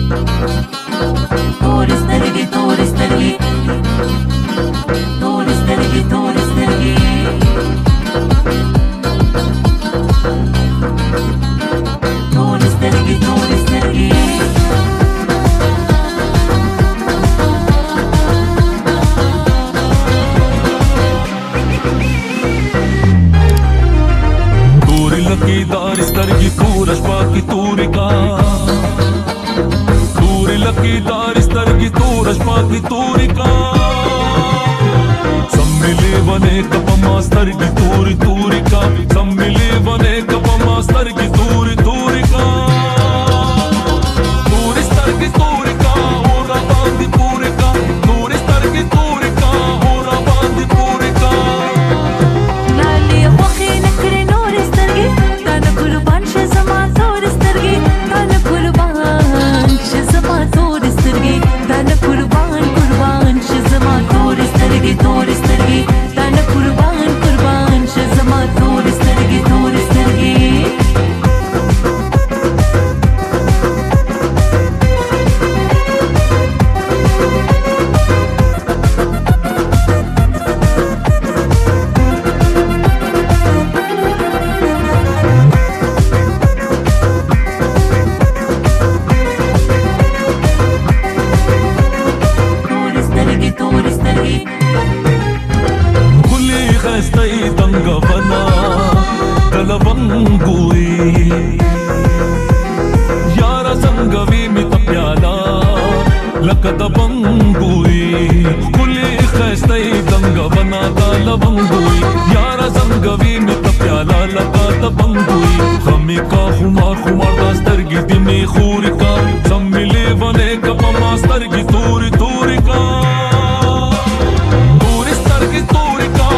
تور سترګې تور سترګې تور سترګې تور سترګې تور سترګې تور سترګې تورې لکېدارې سترګې توره شپه کې تورې کا تورې لکېدارې سترګې توره شپه کې تورې کا سم مې لیونې که په ما سترګې تورې تورې کا سم مې لیونې که په ما سترګې تورې تورې کا تورې سترګې تورې کا او را باندې پورې کا تورې سترګې تورې کا او را باندې پورې کا لالې خوښې نه کړې نورې سترګې تا نه قربان شه زما تورې سترګې تا نه قربان شه زما تورې سترګې تا نه قربان شه زما تورې سترګې تورې سترګې تا نه قربان شه زما تورې سترګې تورې سترګې خستای دنګ ونا دلونګوي یارا څنګه وی می ته پیالا لکه د بنګوي کلی خستای دنګ ونا دلونګوي یارا څنګه وی می ته پیالا لکه د بنګوي خمي کا خمار خمار داسترګي دی می خوري کا سم ملي ونه کپ ماسترګي توري توري کا توري سترګي توري کا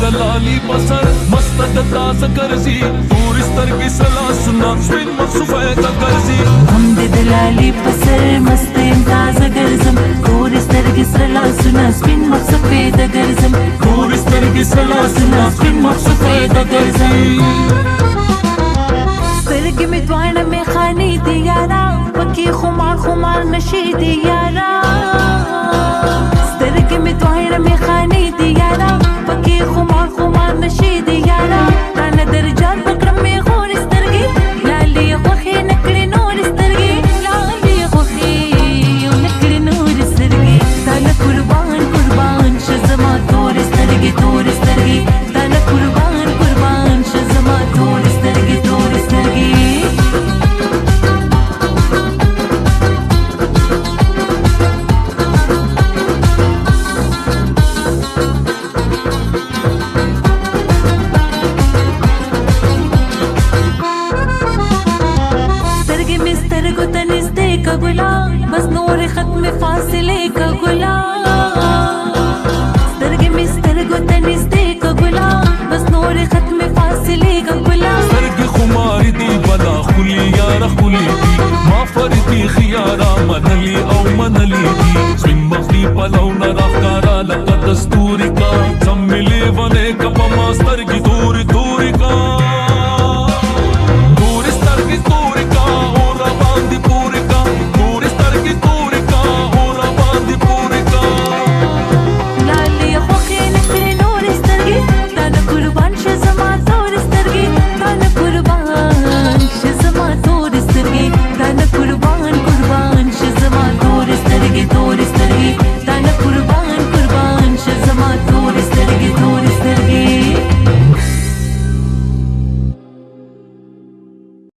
دلالي بسر مست دتاز کرزي تور سترګې سلا سنا سپین مصفه کرزي هم د دلالي بسر مست امتاز ګرځم تور سترګې سلا سنا سپین مصفه ګرځم تور سترګې سلا سنا سپین مصفه ګرځم سترګې مې دوانه مې خاني دي یارا پکې خمار خمار نشي دي یارا سترګې مې دوانه مې خاني دي یارا پکې خمار خمار نشي دي یارا رانه درجات پکړم مې غور سترګې لالې خوښې نکړې نور سترګې لالې خوښې نکړې نور سترګې تا نه قربان شه زما تور سترګې تور سترګې تا نه قربان شه زما تور سترګې تور سترګې बस नूर खत्म फासिले का गुलाम سترګې مې سترګو ته نږدې کا ګلاب بس نور ختم فاصلې کا ګلاب سترګې خمار دي بلا خولي یار خولي دي ما فردي خيارا منلي